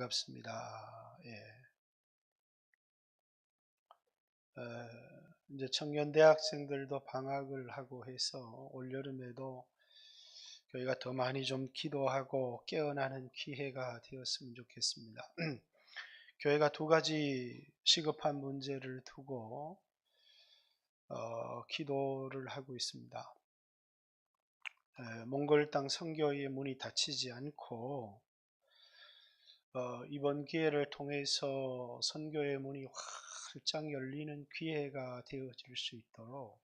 반갑습니다. 이제 청년 대학생들도 방학을 하고 해서 올여름에도 저희가 더 많이 좀 기도하고 깨어나는 기회가 되었으면 좋겠습니다. 교회가 두 가지 시급한 문제를 두고 기도를 하고 있습니다. 몽골 땅 선교의 문이 닫히지 않고 이번 기회를 통해서 선교의 문이 활짝 열리는 기회가 되어질 수 있도록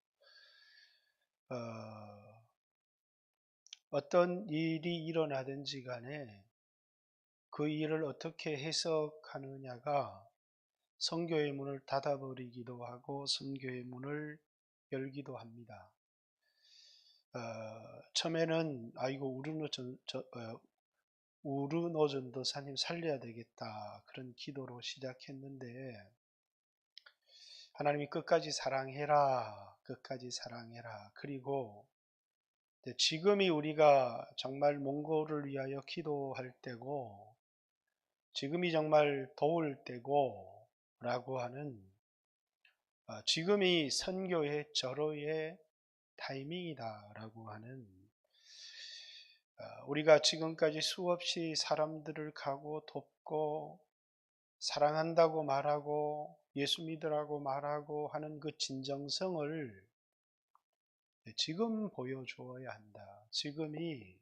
어떤 일이 일어나든지 간에 그 일을 어떻게 해석하느냐가 선교의 문을 닫아버리기도 하고 선교의 문을 열기도 합니다. 처음에는 아이고 우르노 전도사님 살려야 되겠다 그런 기도로 시작했는데 하나님이 끝까지 사랑해라, 끝까지 사랑해라. 그리고 지금이 우리가 정말 몽골을 위하여 기도할 때고 지금이 정말 도울 때고 라고 하는 지금이 선교의 절호의 타이밍이다 라고 하는 우리가 지금까지 수없이 사람들을 가고 돕고 사랑한다고 말하고 예수 믿으라고 말하고 하는 그 진정성을 지금 보여주어야 한다. 지금이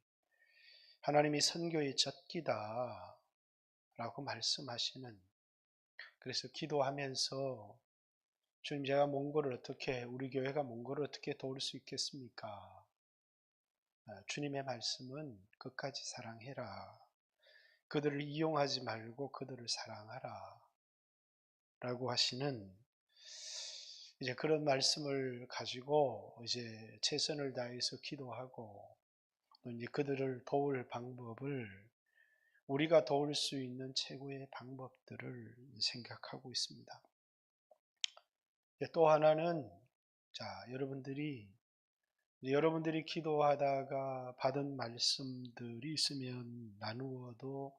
하나님이 선교의 젖기다 라고 말씀하시는, 그래서 기도하면서 주님, 제가 우리 교회가 몽골을 어떻게 도울 수 있겠습니까? 주님의 말씀은 끝까지 사랑해라. 그들을 이용하지 말고 그들을 사랑하라 라고 하시는 이제 그런 말씀을 가지고 이제 최선을 다해서 기도하고 또 이제 그들을 도울 방법을 우리가 도울 수 있는 최고의 방법들을 생각하고 있습니다. 또 하나는 여러분들이 기도하다가 받은 말씀들이 있으면 나누어도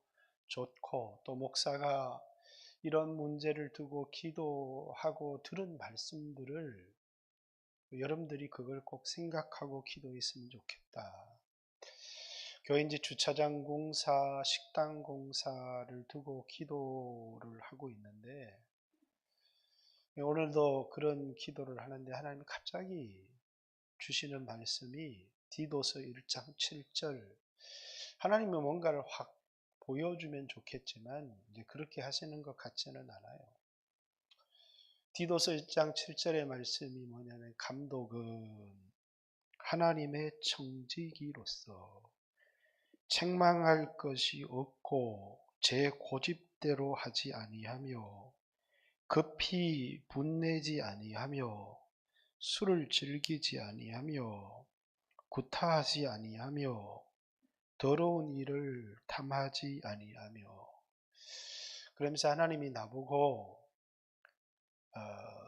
좋고 또 목사가 이런 문제를 두고 기도하고 들은 말씀들을 여러분들이 그걸 꼭 생각하고 기도했으면 좋겠다. 교회 이제 주차장 공사, 식당 공사를 두고 기도를 하고 있는데 오늘도 그런 기도를 하는데 하나님이 갑자기 주시는 말씀이 디도서 1장 7절 하나님이 뭔가를 확 보여주면 좋겠지만 이제 그렇게 하시는 것 같지는 않아요. 디도서 1장 7절의 말씀이 뭐냐면 감독은 하나님의 청지기로서 책망할 것이 없고 제 고집대로 하지 아니하며 급히 분내지 아니하며 술을 즐기지 아니하며 구타하지 아니하며 더러운 일을 탐하지 아니하며 그러면서 하나님이 나보고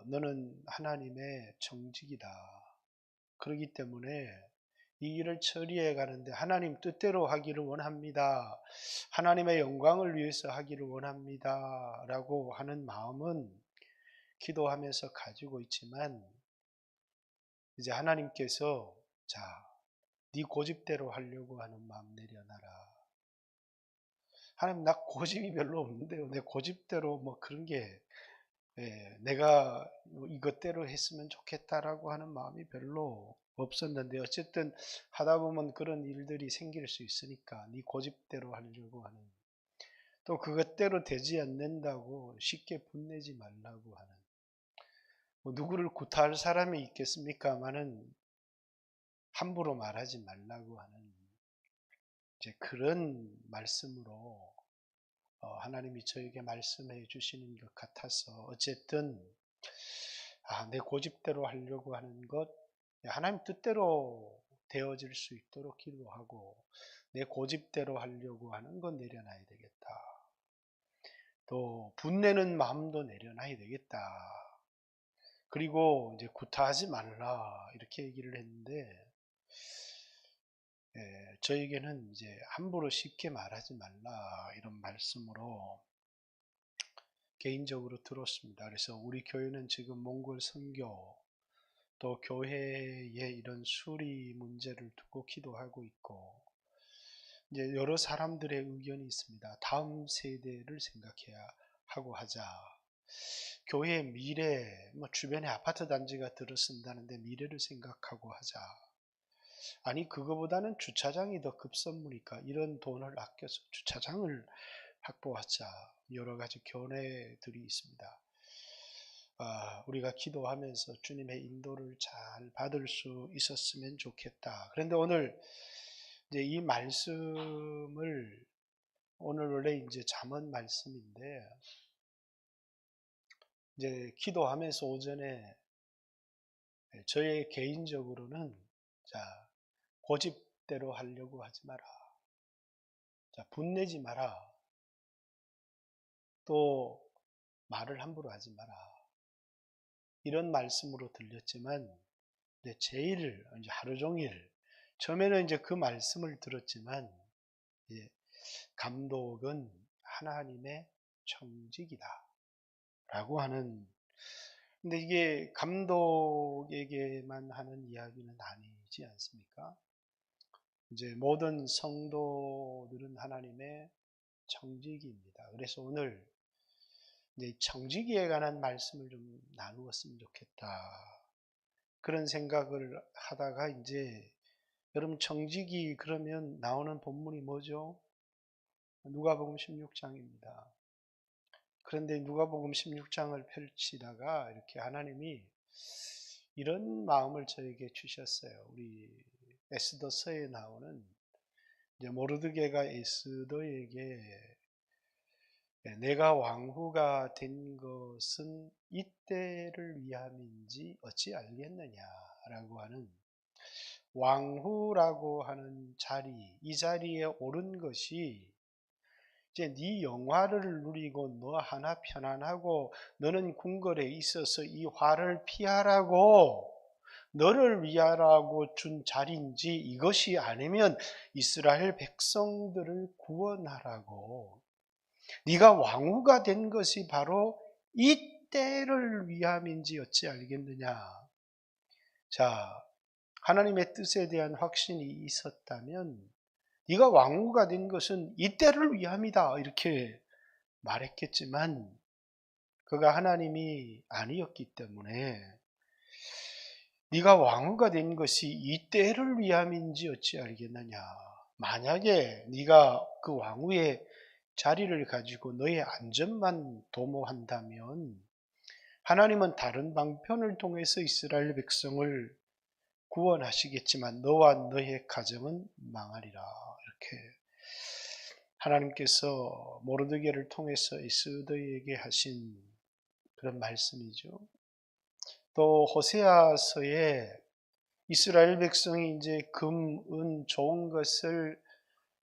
너는 하나님의 정직이다. 그렇기 때문에 이 일을 처리해 가는데 하나님 뜻대로 하기를 원합니다. 하나님의 영광을 위해서 하기를 원합니다. 라고 하는 마음은 기도하면서 가지고 있지만 이제 하나님께서 네 고집대로 하려고 하는 마음 내려놔라. 하나님 나 고집이 별로 없는데요. 내 고집대로 뭐 그런 게 내가 이것대로 했으면 좋겠다라고 하는 마음이 별로 없었는데 어쨌든 하다 보면 그런 일들이 생길 수 있으니까 네 고집대로 하려고 하는 또 그것대로 되지 않는다고 쉽게 분내지 말라고 하는 뭐 누구를 구타할 사람이 있겠습니까마는 함부로 말하지 말라고 하는 이제 그런 말씀으로 하나님이 저에게 말씀해 주시는 것 같아서 어쨌든 내 고집대로 하려고 하는 것 하나님 뜻대로 되어질 수 있도록 기도하고 내 고집대로 하려고 하는 건 내려놔야 되겠다. 또 분내는 마음도 내려놔야 되겠다. 그리고 이제 구타하지 말라 이렇게 얘기를 했는데 저에게는 이제 함부로 쉽게 말하지 말라 이런 말씀으로 개인적으로 들었습니다. 그래서 우리 교회는 지금 몽골 선교 또 교회의 이런 수리 문제를 두고 기도하고 있고 이제 여러 사람들의 의견이 있습니다. 다음 세대를 생각해야 하고 하자. 교회의 미래, 주변에 아파트 단지가 들어선다는데 미래를 생각하고 하자. 아니 그거보다는 주차장이 더 급선무니까 이런 돈을 아껴서 주차장을 확보하자. 여러 가지 견해들이 있습니다. 우리가 기도하면서 주님의 인도를 잘 받을 수 있었으면 좋겠다. 그런데 오늘 이제 이 말씀을 오늘 원래 이제 잠언 말씀인데 이제 기도하면서 오전에 저의 개인적으로는 자 고집대로 하려고 하지 마라. 자 분내지 마라. 또 말을 함부로 하지 마라. 이런 말씀으로 들렸지만 제일 이제 하루 종일 처음에는 이제 그 말씀을 들었지만 감독은 하나님의 청직이다 라고 하는 근데 이게 감독에게만 하는 이야기는 아니지 않습니까? 이제 모든 성도들은 하나님의 청직입니다. 그래서 오늘 청지기에 관한 말씀을 좀 나누었으면 좋겠다. 그런 생각을 하다가 이제 여러분 청지기 그러면 나오는 본문이 뭐죠? 누가복음 16장입니다. 그런데 누가복음 16장을 펼치다가 이렇게 하나님이 이런 마음을 저에게 주셨어요. 우리 에스더서에 나오는 이제 모르드게가 에스더에게 내가 왕후가 된 것은 이때를 위함인지 어찌 알겠느냐라고 하는 왕후라고 하는 자리, 이 자리에 오른 것이 이제 네 영화를 누리고 너 하나 편안하고 너는 궁궐에 있어서 이 화를 피하라고 너를 위하라고 준 자리인지 이것이 아니면 이스라엘 백성들을 구원하라고 네가 왕후가 된 것이 바로 이때를 위함인지 어찌 알겠느냐. 자, 하나님의 뜻에 대한 확신이 있었다면 네가 왕후가 된 것은 이때를 위함이다 이렇게 말했겠지만 그가 하나님이 아니었기 때문에 네가 왕후가 된 것이 이때를 위함인지 어찌 알겠느냐. 만약에 네가 그 왕후의 자리를 가지고 너의 안전만 도모한다면 하나님은 다른 방편을 통해서 이스라엘 백성을 구원하시겠지만 너와 너의 가정은 망하리라. 이렇게 하나님께서 모르드게를 통해서 에스더에게 하신 그런 말씀이죠. 또 호세아서에 이스라엘 백성이 이제 금, 은, 좋은 것을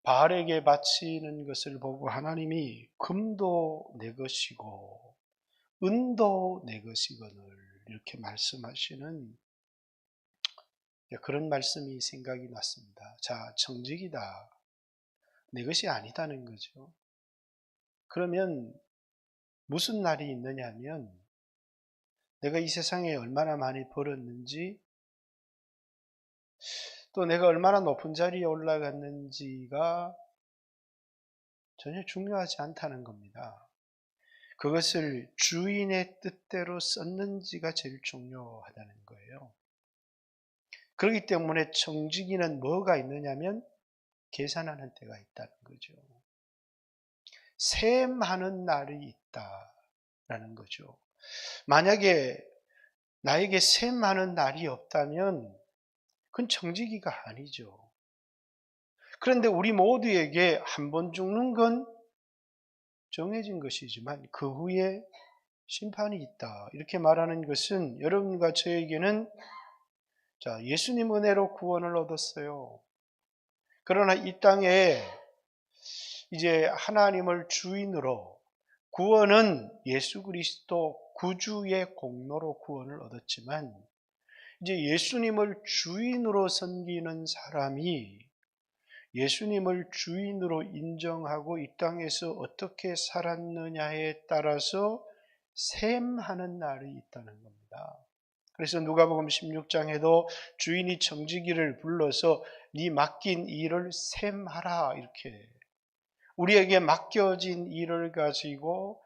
바알에게 바치는 것을 보고 하나님이 금도 내 것이고 은도 내 것이거늘 이렇게 말씀하시는 그런 말씀이 생각이 났습니다. 자, 청직이다. 내 것이 아니다는 거죠. 그러면 무슨 날이 있느냐면 내가 이 세상에 얼마나 많이 벌었는지 또 내가 얼마나 높은 자리에 올라갔는지가 전혀 중요하지 않다는 겁니다. 그것을 주인의 뜻대로 썼는지가 제일 중요하다는 거예요. 그렇기 때문에 청지기는 뭐가 있느냐면 계산하는 때가 있다는 거죠. 셈하는 날이 있다라는 거죠. 만약에 나에게 셈하는 날이 없다면 그건 청지기가 아니죠. 그런데 우리 모두에게 한 번 죽는 건 정해진 것이지만 그 후에 심판이 있다. 이렇게 말하는 것은 여러분과 저에게는 자, 예수님 은혜로 구원을 얻었어요. 그러나 이 땅에 이제 하나님을 주인으로 구원은 예수 그리스도 구주의 공로로 구원을 얻었지만 이제 예수님을 주인으로 섬기는 사람이 예수님을 주인으로 인정하고 이 땅에서 어떻게 살았느냐에 따라서 셈하는 날이 있다는 겁니다. 그래서 누가복음 16장에도 주인이 청지기를 불러서 네 맡긴 일을 셈하라, 이렇게 우리에게 맡겨진 일을 가지고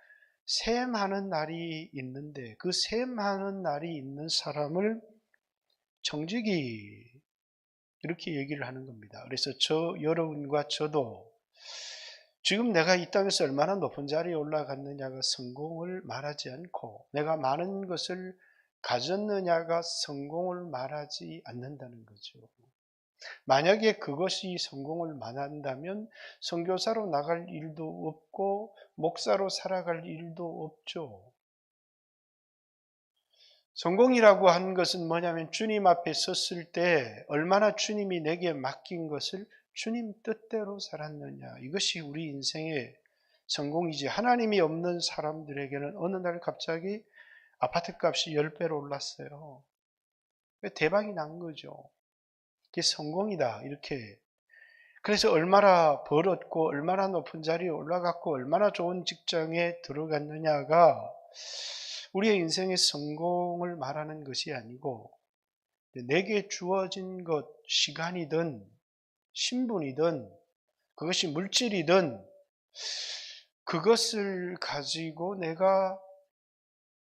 셈하는 날이 있는데, 그 셈하는 날이 있는 사람을 청지기, 이렇게 얘기를 하는 겁니다. 그래서 여러분과 저도 지금 내가 이 땅에서 얼마나 높은 자리에 올라갔느냐가 성공을 말하지 않고, 내가 많은 것을 가졌느냐가 성공을 말하지 않는다는 거죠. 만약에 그것이 성공을 말한다면 선교사로 나갈 일도 없고 목사로 살아갈 일도 없죠. 성공이라고 하는 것은 뭐냐면 주님 앞에 섰을 때 얼마나 주님이 내게 맡긴 것을 주님 뜻대로 살았느냐, 이것이 우리 인생의 성공이지. 하나님이 없는 사람들에게는 어느 날 갑자기 아파트 값이 10배로 올랐어요. 대박이 난 거죠. 그게 성공이다, 이렇게. 그래서 얼마나 벌었고 얼마나 높은 자리에 올라갔고 얼마나 좋은 직장에 들어갔느냐가 우리의 인생의 성공을 말하는 것이 아니고, 내게 주어진 것, 시간이든 신분이든 그것이 물질이든 그것을 가지고 내가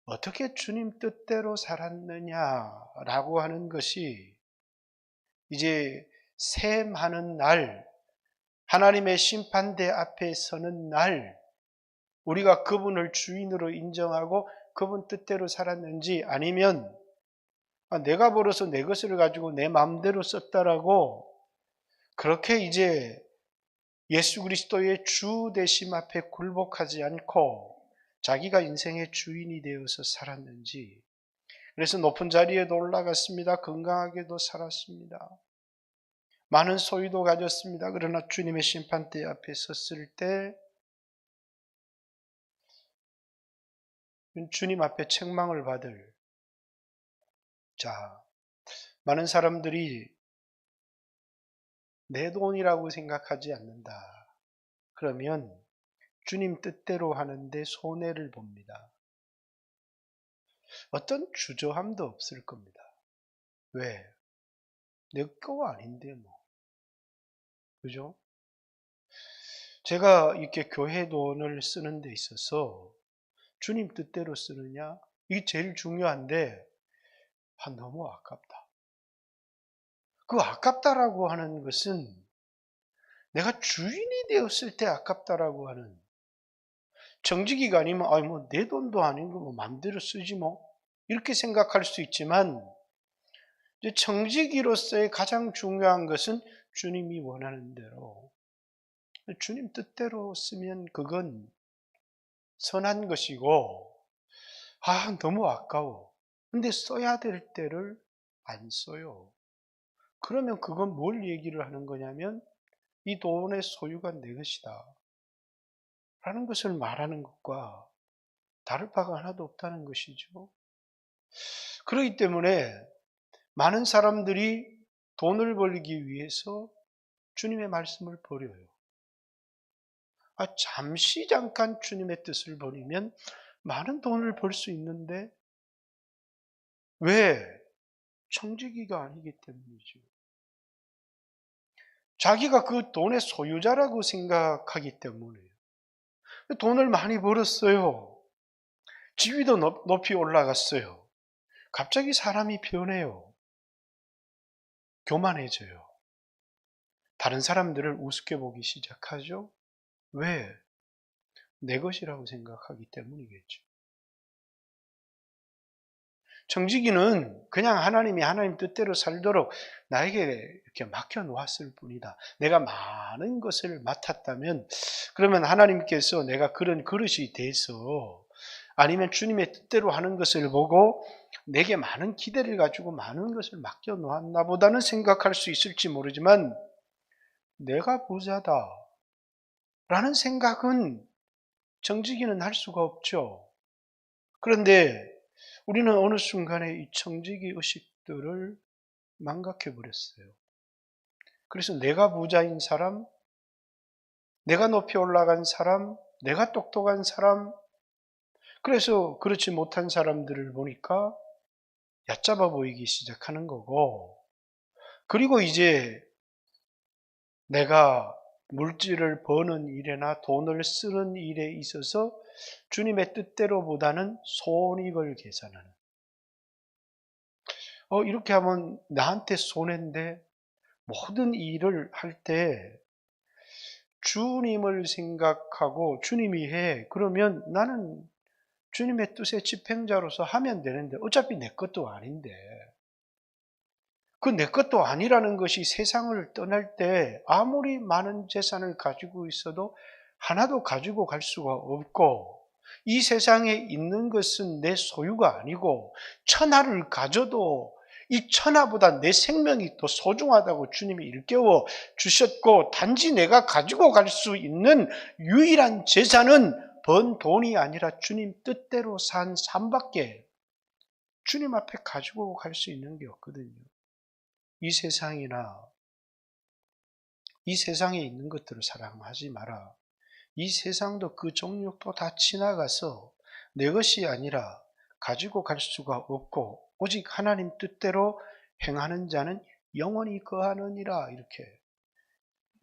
어떻게 주님 뜻대로 살았느냐라고 하는 것이 이제 셈하는 날, 하나님의 심판대 앞에 서는 날, 우리가 그분을 주인으로 인정하고 그분 뜻대로 살았는지, 아니면 내가 벌어서 내 것을 가지고 내 마음대로 썼다라고 그렇게 이제 예수 그리스도의 주 되심 앞에 굴복하지 않고 자기가 인생의 주인이 되어서 살았는지. 그래서 높은 자리에도 올라갔습니다. 건강하게도 살았습니다. 많은 소유도 가졌습니다. 그러나 주님의 심판대 앞에 섰을 때 주님 앞에 책망을 받을, 자, 많은 사람들이 내 돈이라고 생각하지 않는다. 그러면 주님 뜻대로 하는데 손해를 봅니다. 어떤 주저함도 없을 겁니다. 왜? 내 거 아닌데 뭐. 그죠? 제가 이렇게 교회 돈을 쓰는 데 있어서 주님 뜻대로 쓰느냐? 이게 제일 중요한데, 너무 아깝다. 그 아깝다라고 하는 것은 내가 주인이 되었을 때 아깝다라고 하는, 정직이가 아니면 뭐 내 돈도 아닌 거 뭐 마음대로 쓰지 뭐, 이렇게 생각할 수 있지만, 이제 정직이로서의 가장 중요한 것은 주님이 원하는 대로, 주님 뜻대로 쓰면 그건 선한 것이고, 너무 아까워. 근데 써야 될 때를 안 써요. 그러면 그건 뭘 얘기를 하는 거냐면 이 돈의 소유가 내 것이다 라는 것을 말하는 것과 다를 바가 하나도 없다는 것이죠. 그렇기 때문에 많은 사람들이 돈을 벌기 위해서 주님의 말씀을 버려요. 잠시 잠깐 주님의 뜻을 버리면 많은 돈을 벌 수 있는데, 왜? 청지기가 아니기 때문이죠. 자기가 그 돈의 소유자라고 생각하기 때문에. 돈을 많이 벌었어요. 지위도 높이 올라갔어요. 갑자기 사람이 변해요. 교만해져요. 다른 사람들을 우습게 보기 시작하죠. 왜? 내 것이라고 생각하기 때문이겠죠. 청지기는 그냥 하나님이 하나님 뜻대로 살도록 나에게 이렇게 맡겨놓았을 뿐이다. 내가 많은 것을 맡았다면, 그러면 하나님께서 내가 그런 그릇이 돼서, 아니면 주님의 뜻대로 하는 것을 보고 내게 많은 기대를 가지고 많은 것을 맡겨놓았나 보다는 생각할 수 있을지 모르지만, 내가 부자다 라는 생각은 정직이는 할 수가 없죠. 그런데 우리는 어느 순간에 이 청지기 의식들을 망각해 버렸어요. 그래서 내가 부자인 사람, 내가 높이 올라간 사람, 내가 똑똑한 사람, 그래서 그렇지 못한 사람들을 보니까 얕잡아 보이기 시작하는 거고, 그리고 이제 내가 물질을 버는 일이나 돈을 쓰는 일에 있어서 주님의 뜻대로보다는 손익을 계산하는. 이렇게 하면 나한테 손해인데, 모든 일을 할 때 주님을 생각하고 주님이 해. 그러면 나는 주님의 뜻의 집행자로서 하면 되는데 어차피 내 것도 아닌데. 그 내 것도 아니라는 것이 세상을 떠날 때 아무리 많은 재산을 가지고 있어도 하나도 가지고 갈 수가 없고, 이 세상에 있는 것은 내 소유가 아니고 천하를 가져도 이 천하보다 내 생명이 더 소중하다고 주님이 일깨워 주셨고, 단지 내가 가지고 갈 수 있는 유일한 재산은 번 돈이 아니라 주님 뜻대로 산 삶밖에 주님 앞에 가지고 갈 수 있는 게 없거든요. 이 세상이나 이 세상에 있는 것들을 사랑하지 마라. 이 세상도 그 종류도 다 지나가서 내 것이 아니라 가지고 갈 수가 없고, 오직 하나님 뜻대로 행하는 자는 영원히 거하느니라. 이렇게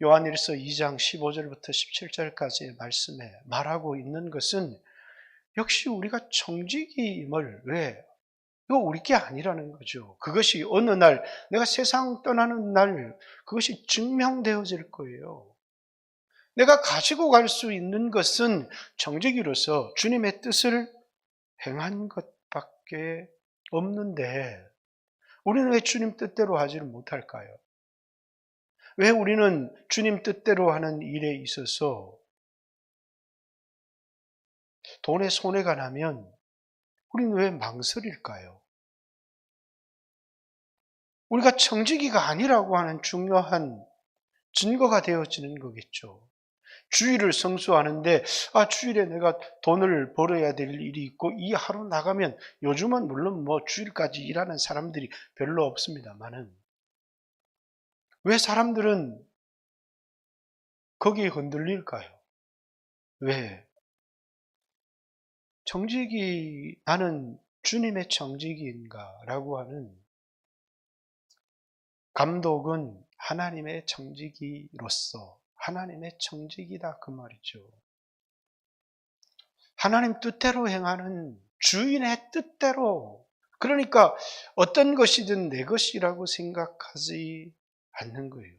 요한일서 2장 15절부터 17절까지의 말씀에 말하고 있는 것은 역시 우리가 청지기임을, 왜? 이거 우리 게 아니라는 거죠. 그것이 어느 날 내가 세상 떠나는 날 그것이 증명되어질 거예요. 내가 가지고 갈 수 있는 것은 정직이로서 주님의 뜻을 행한 것밖에 없는데, 우리는 왜 주님 뜻대로 하지를 못할까요? 왜 우리는 주님 뜻대로 하는 일에 있어서 돈에 손해가 나면 우리는 왜 망설일까요? 우리가 청지기가 아니라고 하는 중요한 증거가 되어지는 거겠죠. 주일을 성수하는데, 주일에 내가 돈을 벌어야 될 일이 있고 이 하루 나가면, 요즘은 물론 뭐 주일까지 일하는 사람들이 별로 없습니다만은, 왜 사람들은 거기에 흔들릴까요? 왜? 정직이, 나는 주님의 정직인가? 라고 하는 감독은 하나님의 정직이로서 하나님의 정직이다, 그 말이죠. 하나님 뜻대로 행하는, 주인의 뜻대로, 그러니까 어떤 것이든 내 것이라고 생각하지 않는 거예요.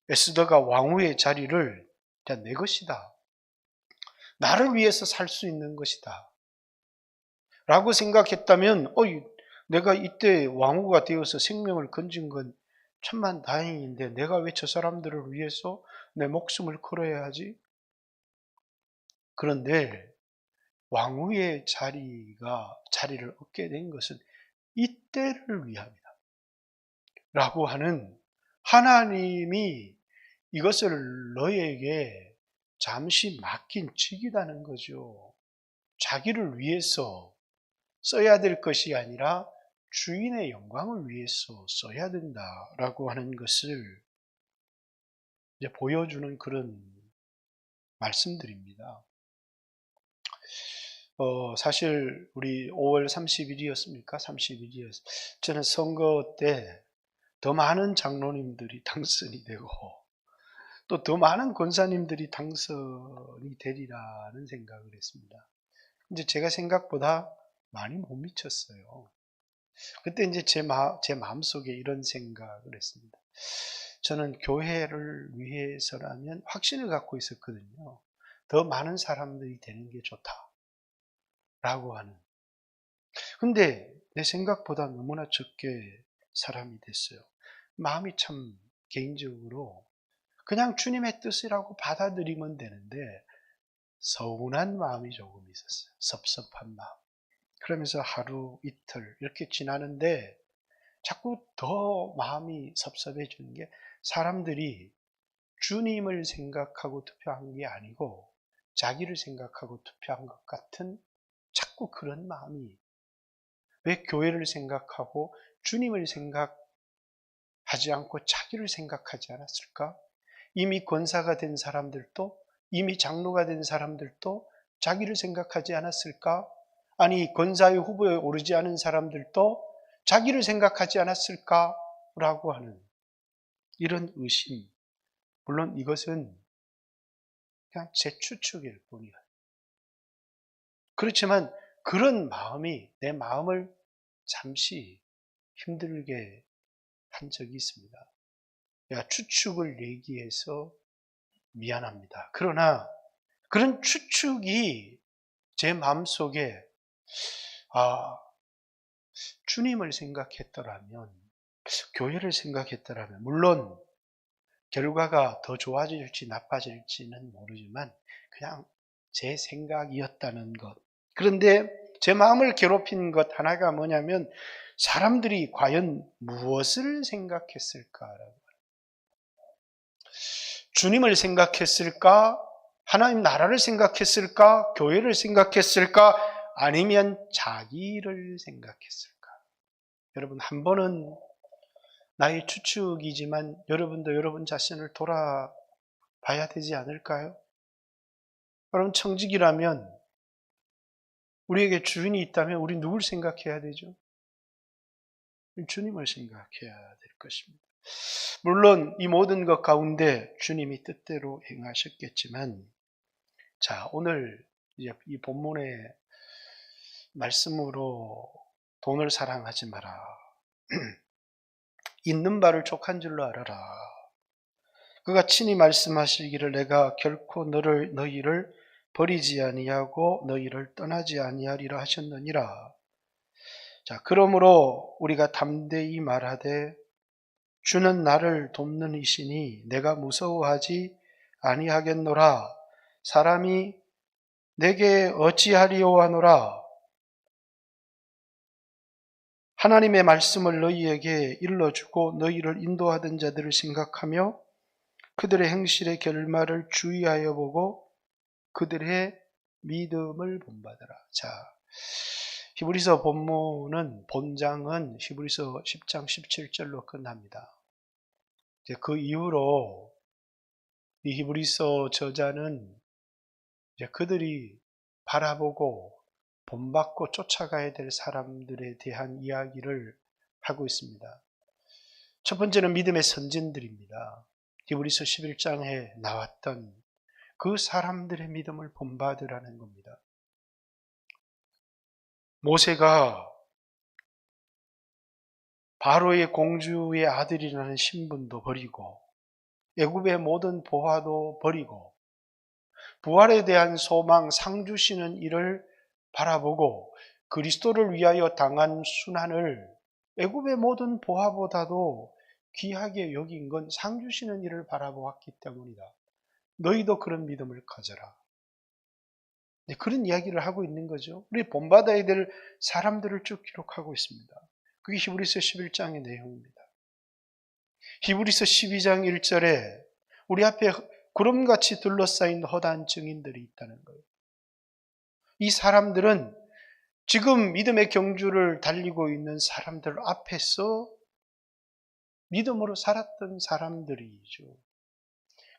에스더가 왕후의 자리를 내 것이다, 나를 위해서 살 수 있는 것이다 라고 생각했다면, 내가 이때 왕후가 되어서 생명을 건진 건 천만 다행인데 내가 왜 저 사람들을 위해서 내 목숨을 걸어야 하지? 그런데 왕후의 자리를 얻게 된 것은 이때를 위함이다 라고 하는, 하나님이 이것을 너에게 잠시 맡긴 직이라는 거죠. 자기를 위해서 써야 될 것이 아니라 주인의 영광을 위해서 써야 된다라고 하는 것을 이제 보여주는 그런 말씀들입니다. 사실 우리 5월 30일이었습니까? 30일이었어요. 저는 선거 때 더 많은 장로님들이 당선이 되고 또 더 많은 권사님들이 당선이 되리라는 생각을 했습니다. 이제 제가 생각보다 많이 못 미쳤어요. 그때 이제 제 마음속에 이런 생각을 했습니다. 저는 교회를 위해서라면 확신을 갖고 있었거든요. 더 많은 사람들이 되는 게 좋다라고 하는. 근데 내 생각보다 너무나 적게 사람이 됐어요. 마음이 참 개인적으로 그냥 주님의 뜻이라고 받아들이면 되는데 서운한 마음이 조금 있었어요. 섭섭한 마음. 그러면서 하루 이틀 이렇게 지나는데 자꾸 더 마음이 섭섭해지는 게, 사람들이 주님을 생각하고 투표한 게 아니고 자기를 생각하고 투표한 것 같은 자꾸 그런 마음이, 왜 교회를 생각하고 주님을 생각하지 하지 않고 자기를 생각하지 않았을까? 이미 권사가 된 사람들도, 이미 장로가 된 사람들도 자기를 생각하지 않았을까? 아니, 권사의 후보에 오르지 않은 사람들도 자기를 생각하지 않았을까? 라고 하는 이런 의심. 물론 이것은 그냥 제 추측일 뿐이에요. 그렇지만 그런 마음이 내 마음을 잠시 힘들게 한 적이 있습니다. 내가 추측을 얘기해서 미안합니다. 그러나 그런 추측이 제 마음속에 주님을 생각했더라면, 교회를 생각했더라면, 물론 결과가 더 좋아질지 나빠질지는 모르지만 그냥 제 생각이었다는 것. 그런데 제 마음을 괴롭힌 것 하나가 뭐냐면 사람들이 과연 무엇을 생각했을까라고. 주님을 생각했을까? 하나님 나라를 생각했을까? 교회를 생각했을까? 아니면 자기를 생각했을까? 여러분, 한 번은 나의 추측이지만 여러분도 여러분 자신을 돌아봐야 되지 않을까요? 여러분, 청직이라면, 우리에게 주인이 있다면 우리 누굴 생각해야 되죠? 주님을 생각해야 될 것입니다. 물론 이 모든 것 가운데 주님이 뜻대로 행하셨겠지만, 자, 오늘 이제 이 본문의 말씀으로 돈을 사랑하지 마라. 있는 바를 족한 줄로 알아라. 그가 친히 말씀하시기를 내가 결코 너희를 버리지 아니하고 너희를 떠나지 아니하리라 하셨느니라. 자, 그러므로 우리가 담대히 말하되 주는 나를 돕는 이시니 내가 무서워하지 아니하겠노라. 사람이 내게 어찌하리오 하노라. 하나님의 말씀을 너희에게 일러주고 너희를 인도하던 자들을 생각하며 그들의 행실의 결말을 주의하여 보고 그들의 믿음을 본받아라. 자, 히브리서 본장은 히브리서 10장 17절로 끝납니다. 이제 그 이후로 이 히브리서 저자는 이제 그들이 바라보고 본받고 쫓아가야 될 사람들에 대한 이야기를 하고 있습니다. 첫 번째는 믿음의 선진들입니다. 히브리서 11장에 나왔던 그 사람들의 믿음을 본받으라는 겁니다. 모세가 바로의 공주의 아들이라는 신분도 버리고 애굽의 모든 보화도 버리고 부활에 대한 소망, 상 주시는 일을 바라보고 그리스도를 위하여 당한 순환을 애굽의 모든 보화보다도 귀하게 여긴 건 상 주시는 일을 바라보았기 때문이다. 너희도 그런 믿음을 가져라. 그런 이야기를 하고 있는 거죠. 우리 본받아야 될 사람들을 쭉 기록하고 있습니다. 그게 히브리서 11장의 내용입니다. 히브리서 12장 1절에 우리 앞에 구름같이 둘러싸인 허다한 증인들이 있다는 거예요. 이 사람들은 지금 믿음의 경주를 달리고 있는 사람들 앞에서 믿음으로 살았던 사람들이죠.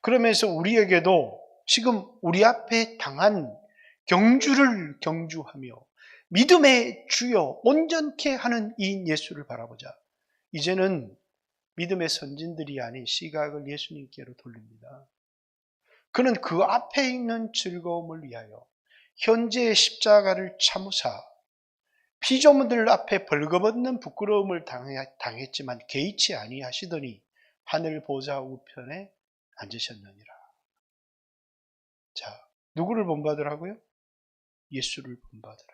그러면서 우리에게도 지금 우리 앞에 당한 경주를 경주하며 믿음의 주여 온전케 하는 이인 예수를 바라보자. 이제는 믿음의 선진들이 아닌 시각을 예수님께로 돌립니다. 그는 그 앞에 있는 즐거움을 위하여 현재의 십자가를 참으사 피조물들 앞에 벌거벗는 부끄러움을 당했지만 개의치 아니하시더니 하늘 보좌 우편에 앉으셨느니라. 자, 누구를 본받으라고요? 예수를 본받으라.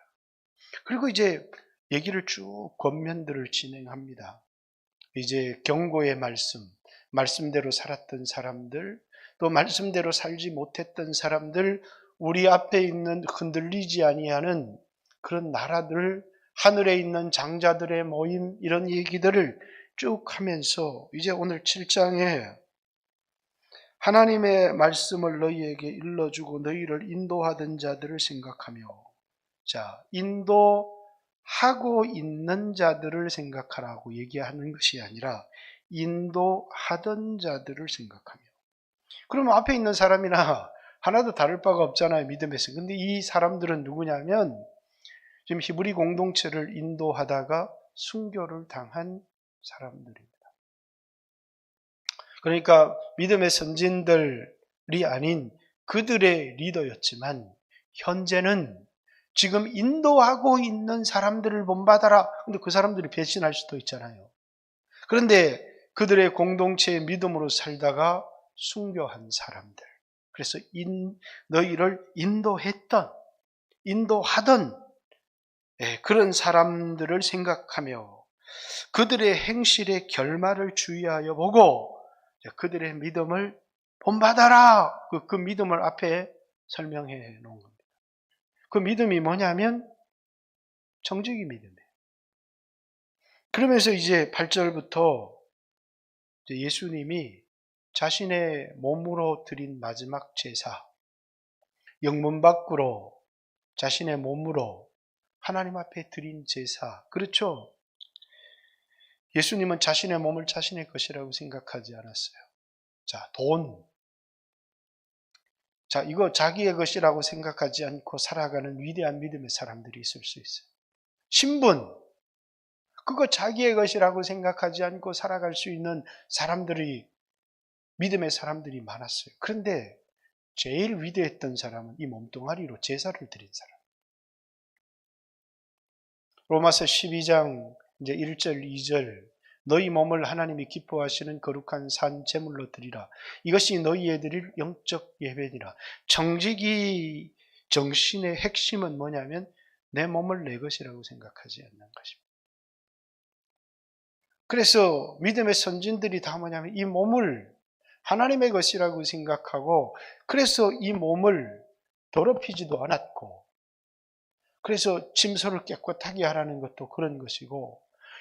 그리고 이제 얘기를 쭉 권면들을 진행합니다. 이제 경고의 말씀대로 살았던 사람들, 또 말씀대로 살지 못했던 사람들, 우리 앞에 있는 흔들리지 아니하는 그런 나라들, 하늘에 있는 장자들의 모임, 이런 얘기들을 쭉 하면서 이제 오늘 7장에 하나님의 말씀을 너희에게 일러주고 너희를 인도하던 자들을 생각하며, 자, 인도하고 있는 자들을 생각하라고 얘기하는 것이 아니라 인도하던 자들을 생각하며. 그러면 앞에 있는 사람이나 하나도 다를 바가 없잖아요, 믿음에서. 근데 이 사람들은 누구냐면 지금 히브리 공동체를 인도하다가 순교를 당한 사람들입니다. 그러니까 믿음의 선진들이 아닌 그들의 리더였지만 현재는 지금 인도하고 있는 사람들을 본받아라. 근데 그 사람들이 배신할 수도 있잖아요. 그런데 그들의 공동체의 믿음으로 살다가 순교한 사람들. 그래서 너희를 인도하던 그런 사람들을 생각하며 그들의 행실의 결말을 주의하여 보고 그들의 믿음을 본받아라. 그 믿음을 앞에 설명해 놓은 겁니다. 그 믿음이 뭐냐면 정직이 믿음이에요. 그러면서 이제 8절부터 예수님이 자신의 몸으로 드린 마지막 제사, 영문 밖으로 자신의 몸으로 하나님 앞에 드린 제사. 그렇죠? 예수님은 자신의 몸을 자신의 것이라고 생각하지 않았어요. 자, 돈. 자, 이거 자기의 것이라고 생각하지 않고 살아가는 위대한 믿음의 사람들이 있을 수 있어요. 신분. 그거 자기의 것이라고 생각하지 않고 살아갈 수 있는 믿음의 사람들이 많았어요. 그런데 제일 위대했던 사람은 이 몸뚱아리로 제사를 드린 사람. 로마서 12장 이제 1절, 2절. 너희 몸을 하나님이 기뻐하시는 거룩한 산 제물로 드리라. 이것이 너희에 드릴 영적 예배니라. 정신의 핵심은 뭐냐면 내 몸을 내 것이라고 생각하지 않는 것입니다. 그래서 믿음의 선진들이 다 뭐냐면 이 몸을 하나님의 것이라고 생각하고 그래서 이 몸을 더럽히지도 않았고 그래서 짐승을 깨끗하게 하라는 것도 그런 것이고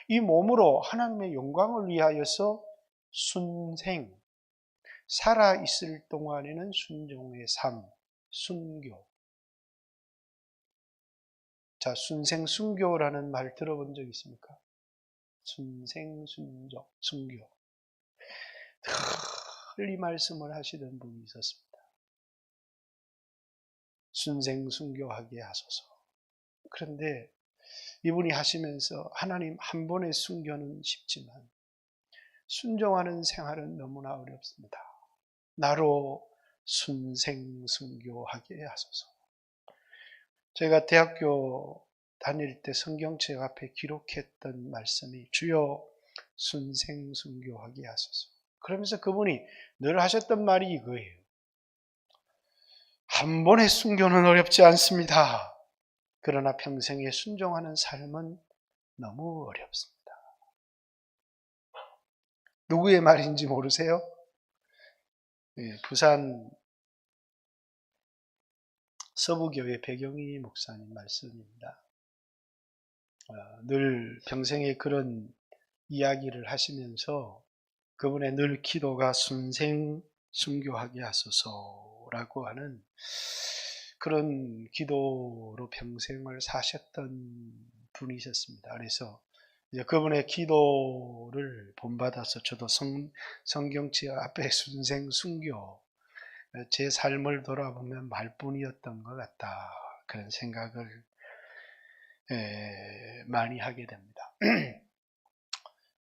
이 몸으로 하나님의 영광을 위하여서 살아있을 동안에는 순종의 삶, 순교. 자, 순교라는 말 들어본 적 있습니까? 순교. 늘 이 말씀을 하시던 분이 있었습니다. 순교하게 하소서. 그런데 이분이 하시면서 하나님 한 번의 순교는 쉽지만 순종하는 생활은 너무나 어렵습니다. 나로 순교하게 하소서. 제가 대학교 다닐 때 성경책 앞에 기록했던 말씀이 주여 순교하게 하소서. 그러면서 그분이 늘 하셨던 말이 이거예요. 한 번의 순교는 어렵지 않습니다. 그러나 평생에 순종하는 삶은 너무 어렵습니다. 누구의 말인지 모르세요? 부산 서부교회 백영희 목사님 말씀입니다. 늘 평생에 그런 이야기를 하시면서 그분의 늘 기도가 순교하게 하소서라고 하는 그런 기도로 평생을 사셨던 분이셨습니다. 그래서 이제 그분의 기도를 본받아서 저도 성경책 앞에 순교 제 삶을 돌아보면 말뿐이었던 것 같다. 그런 생각을 많이 하게 됩니다.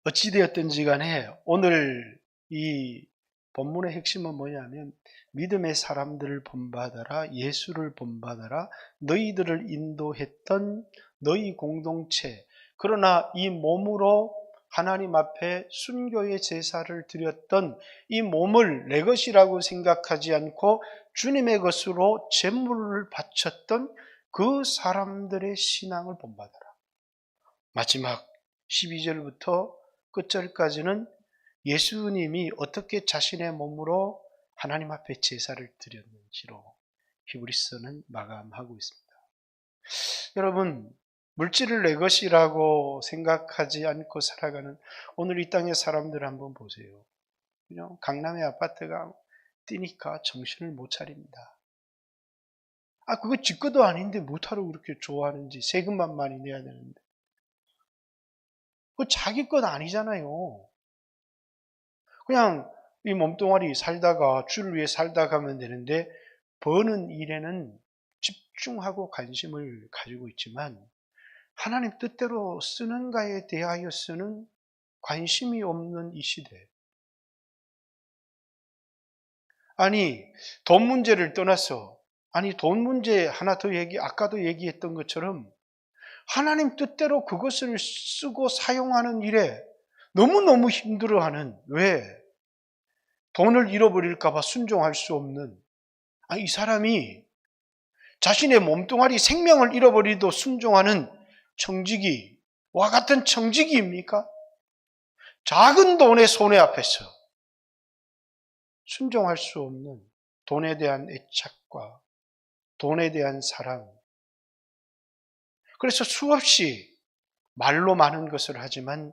어찌되었든지 간에 오늘 이 본문의 핵심은 뭐냐면 믿음의 사람들을 본받아라, 예수를 본받아라, 너희들을 인도했던 너희 공동체, 그러나 이 몸으로 하나님 앞에 순교의 제사를 드렸던 이 몸을 내 것이라고 생각하지 않고 주님의 것으로 제물을 바쳤던 그 사람들의 신앙을 본받아라. 마지막 12절부터 끝절까지는 예수님이 어떻게 자신의 몸으로 하나님 앞에 제사를 드렸는지로 히브리서는 마감하고 있습니다. 여러분, 물질을 내 것이라고 생각하지 않고 살아가는 오늘 이 땅의 사람들 한번 보세요. 그냥 강남의 아파트가 뛰니까 정신을 못 차립니다. 그거 지 것도 아닌데 뭐하러 그렇게 좋아하는지, 세금만 많이 내야 되는데. 그거 자기 것 아니잖아요. 그냥 이 몸뚱아리 살다가 주를 위해 살다 가면 되는데 버는 일에는 집중하고 관심을 가지고 있지만 하나님 뜻대로 쓰는가에 대하여서는 관심이 없는 이 시대. 아니, 돈 문제를 떠나서, 아니, 돈 문제 하나 더 아까도 얘기했던 것처럼 하나님 뜻대로 그것을 쓰고 사용하는 일에 너무너무 힘들어하는, 왜? 돈을 잃어버릴까봐 순종할 수 없는, 이 사람이 자신의 몸뚱아리 생명을 잃어버리도 순종하는 청지기와 같은 청지기입니까? 작은 돈의 손해 앞에서 순종할 수 없는 돈에 대한 애착과 돈에 대한 사랑. 그래서 수없이 말로 많은 것을 하지만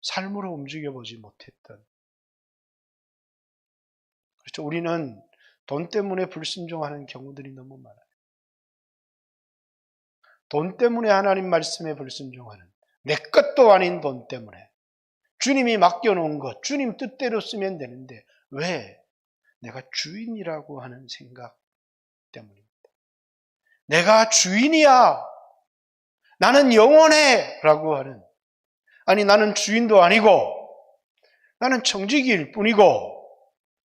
삶으로 움직여보지 못했던. 그렇죠. 우리는 돈 때문에 불순종하는 경우들이 너무 많아요. 돈 때문에 하나님 말씀에 불순종하는, 내 것도 아닌 돈 때문에 주님이 맡겨놓은 것, 주님 뜻대로 쓰면 되는데 왜? 내가 주인이라고 하는 생각 때문입니다. 내가 주인이야, 나는 영원해 라고 하는, 아니 나는 주인도 아니고 나는 청지기일 뿐이고,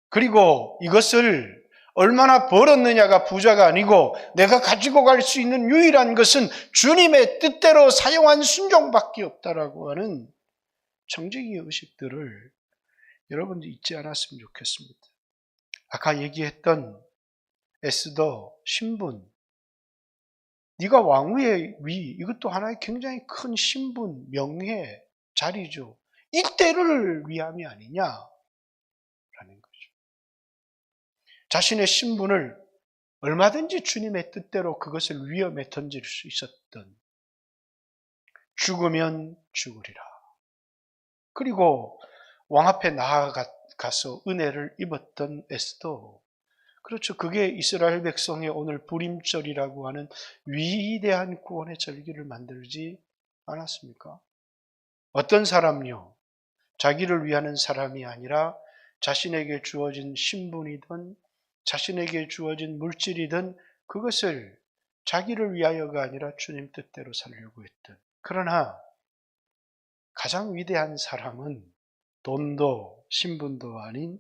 그리고 이것을 얼마나 벌었느냐가 부자가 아니고 내가 가지고 갈 수 있는 유일한 것은 주님의 뜻대로 사용한 순종밖에 없다라고 하는 청지기 의식들을 여러분도 잊지 않았으면 좋겠습니다. 아까 얘기했던 에스더 신분, 네가 왕위의 위, 이것도 하나의 굉장히 큰 신분, 명예, 자리죠. 이때를 위함이 아니냐라는 거죠. 자신의 신분을 얼마든지 주님의 뜻대로 그것을 위험에 던질 수 있었던, 죽으면 죽으리라. 그리고 왕 앞에 나아가서 은혜를 입었던 에스더. 그렇죠. 그게 이스라엘 백성의 오늘 부림절이라고 하는 위대한 구원의 절기를 만들지 않았습니까? 어떤 사람요? 자기를 위하는 사람이 아니라 자신에게 주어진 신분이든 자신에게 주어진 물질이든 그것을 자기를 위하여가 아니라 주님 뜻대로 살려고 했던. 그러나 가장 위대한 사람은 돈도 신분도 아닌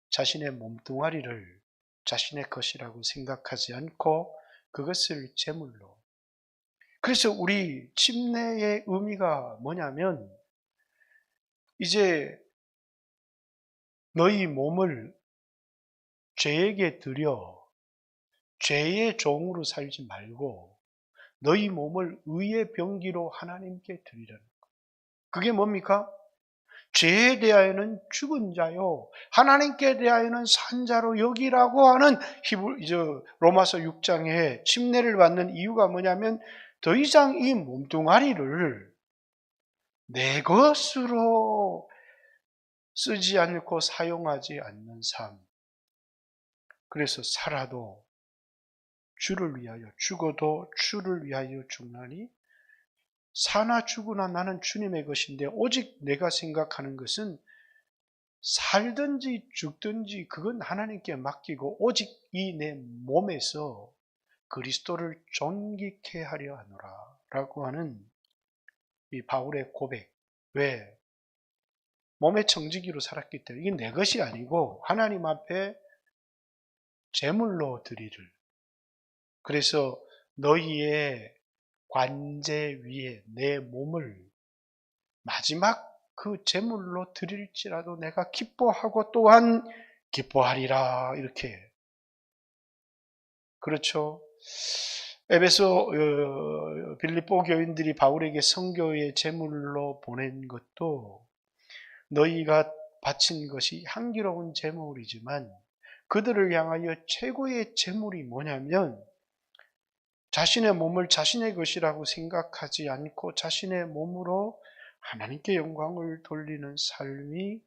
자신의 몸뚱아리를 자신의 것이라고 생각하지 않고 그것을 제물로. 그래서 우리 침례의 의미가 뭐냐면 이제 너희 몸을 죄에게 드려 죄의 종으로 살지 말고 너희 몸을 의의 병기로 하나님께 드리라는 거예요. 그게 뭡니까? 죄에 대하여는 죽은 자요 하나님께 대하여는 산 자로 여기라고 하는 로마서 6장에 침례를 받는 이유가 뭐냐면 더 이상 이 몸뚱아리를 내 것으로 쓰지 않고 사용하지 않는 삶. 그래서 살아도 주를 위하여, 죽어도 주를 위하여 죽나니 사나 죽으나 나는 주님의 것인데 오직 내가 생각하는 것은 살든지 죽든지 그건 하나님께 맡기고 오직 이 내 몸에서 그리스도를 존귀케 하려 하노라 라고 하는 이 바울의 고백. 왜? 몸의 청지기로 살았기 때문에 이게 내 것이 아니고 하나님 앞에 제물로 드리를. 그래서 너희의 관제 위에 내 몸을 마지막 그 제물로 드릴지라도 내가 기뻐하고 또한 기뻐하리라. 이렇게. 그렇죠. 에베소 빌립보 교인들이 바울에게 선교의 제물로 보낸 것도 너희가 바친 것이 향기로운 제물이지만 그들을 향하여 최고의 제물이 뭐냐면 자신의 몸을 자신의 것이라고 생각하지 않고 자신의 몸으로 하나님께 영광을 돌리는 삶이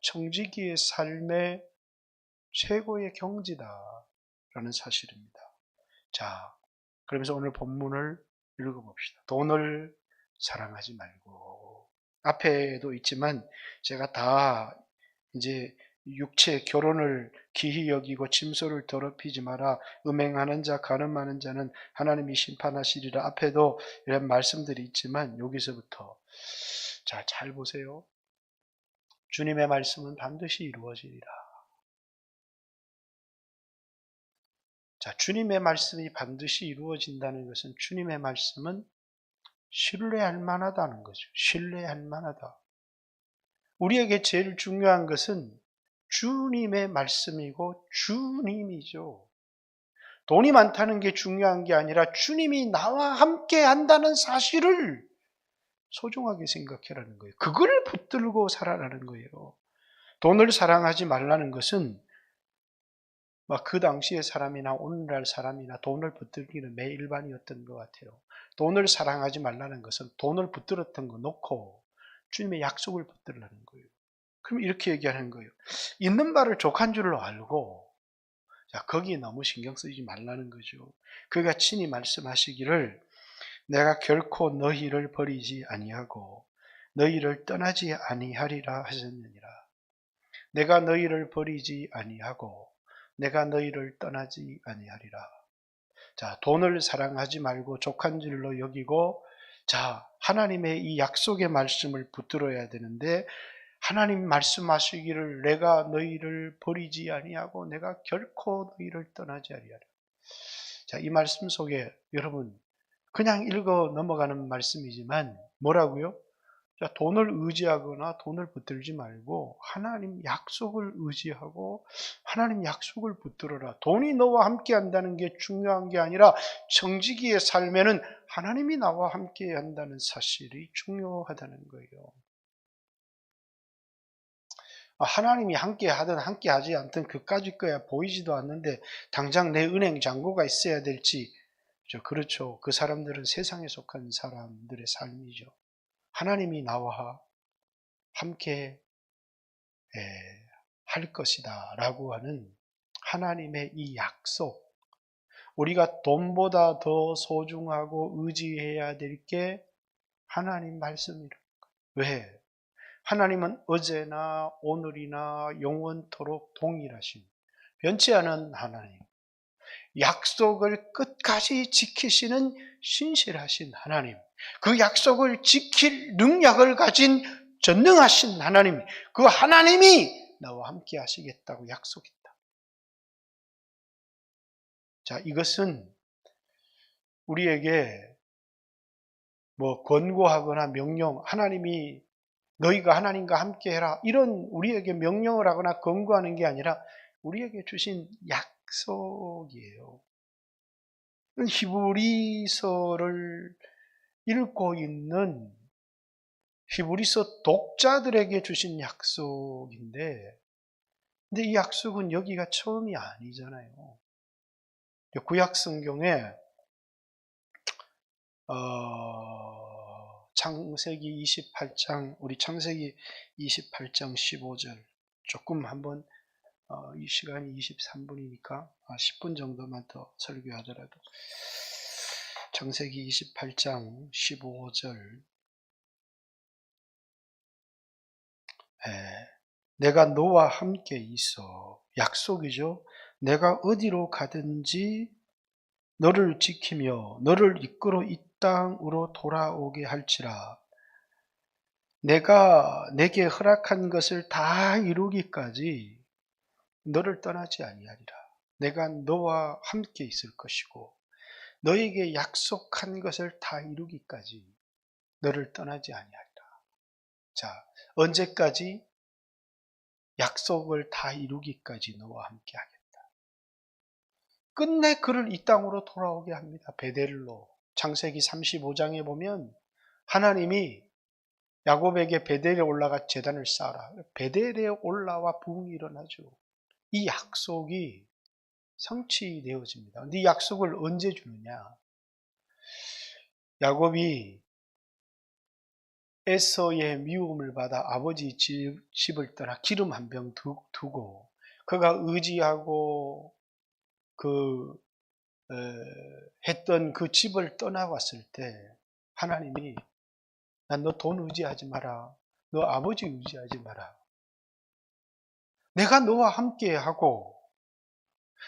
청지기의 삶의 최고의 경지다라는 사실입니다. 자, 그러면서 오늘 본문을 읽어봅시다. 돈을 사랑하지 말고 앞에도 있지만 제가 다 이제 육체 결혼을 기히 여기고 침소를 더럽히지 마라. 음행하는 자 간음하는 자는 하나님이 심판하시리라. 앞에도 이런 말씀들이 있지만 여기서부터 자, 잘 보세요. 주님의 말씀은 반드시 이루어지리라. 자, 주님의 말씀이 반드시 이루어진다는 것은 주님의 말씀은 신뢰할 만하다는 거죠. 신뢰할 만하다. 우리에게 제일 중요한 것은 주님의 말씀이고 주님이죠. 돈이 많다는 게 중요한 게 아니라 주님이 나와 함께 한다는 사실을 소중하게 생각하라는 거예요. 그걸 붙들고 살아라는 거예요. 돈을 사랑하지 말라는 것은 막 그 당시의 사람이나 오늘날 사람이나 돈을 붙들기는 매일반이었던 것 같아요. 돈을 사랑하지 말라는 것은 돈을 붙들었던 거 놓고 주님의 약속을 붙들라는 거예요. 그럼 이렇게 얘기하는 거예요. 있는 바를 족한 줄로 알고, 자, 거기에 너무 신경 쓰지 말라는 거죠. 그가 친히 말씀하시기를 내가 결코 너희를 버리지 아니하고 너희를 떠나지 아니하리라 하셨느니라. 내가 너희를 버리지 아니하고 내가 너희를 떠나지 아니하리라. 자, 돈을 사랑하지 말고 족한 줄로 여기고, 자, 하나님의 이 약속의 말씀을 붙들어야 되는데, 하나님 말씀하시기를 내가 너희를 버리지 아니하고 내가 결코 너희를 떠나지 아니하리라. 자, 이 말씀 속에 여러분 그냥 읽어 넘어가는 말씀이지만 뭐라고요? 자, 돈을 의지하거나 돈을 붙들지 말고 하나님 약속을 의지하고 하나님 약속을 붙들어라. 돈이 너와 함께 한다는 게 중요한 게 아니라 정직이의 삶에는 하나님이 나와 함께 한다는 사실이 중요하다는 거예요. 하나님이 함께 하든 함께 하지 않든 그까짓 거야 보이지도 않는데 당장 내 은행 잔고가 있어야 될지, 그렇죠. 그 사람들은 세상에 속한 사람들의 삶이죠. 하나님이 나와 함께 할 것이다 라고 하는 하나님의 이 약속, 우리가 돈보다 더 소중하고 의지해야 될 게 하나님 말씀이라. 왜? 하나님은 어제나 오늘이나 영원토록 동일하신 변치 않은 하나님, 약속을 끝까지 지키시는 신실하신 하나님, 그 약속을 지킬 능력을 가진 전능하신 하나님, 그 하나님이 나와 함께 하시겠다고 약속했다. 자, 이것은 우리에게 권고하거나 명령, 하나님이 너희가 하나님과 함께 해라, 이런 우리에게 명령을 하거나 권고하는 게 아니라 우리에게 주신 약속이에요. 히브리서를 읽고 있는 히브리서 독자들에게 주신 약속인데, 근데 이 약속은 여기가 처음이 아니잖아요. 구약 성경에 창세기 28장, 우리 창세기 28장 15절 조금 한번, 이 시간이 23분이니까 10분 정도만 더 설교하더라도, 창세기 28장 15절, 내가 너와 함께 있어. 약속이죠. 내가 어디로 가든지 너를 지키며 너를 이끌어 이 땅으로 돌아오게 할지라. 내가 내게 허락한 것을 다 이루기까지 너를 떠나지 아니하리라. 내가 너와 함께 있을 것이고 너에게 약속한 것을 다 이루기까지 너를 떠나지 아니하리라. 자, 언제까지? 약속을 다 이루기까지 너와 함께 하겠다. 끝내 그를 이 땅으로 돌아오게 합니다. 베델로. 창세기 35장에 보면 하나님이 야곱에게 베델에 올라가 제단을 쌓아라. 베델에 올라와 부흥이 일어나죠. 이 약속이 성취되어집니다. 근데 이 약속을 언제 주느냐? 야곱이 에서의 미움을 받아 아버지 집을 떠나 기름 한 병 두고 그가 의지하고 했던 그 집을 떠나왔을 때 하나님이 너 돈 의지하지 마라. 너 아버지 의지하지 마라. 내가 너와 함께하고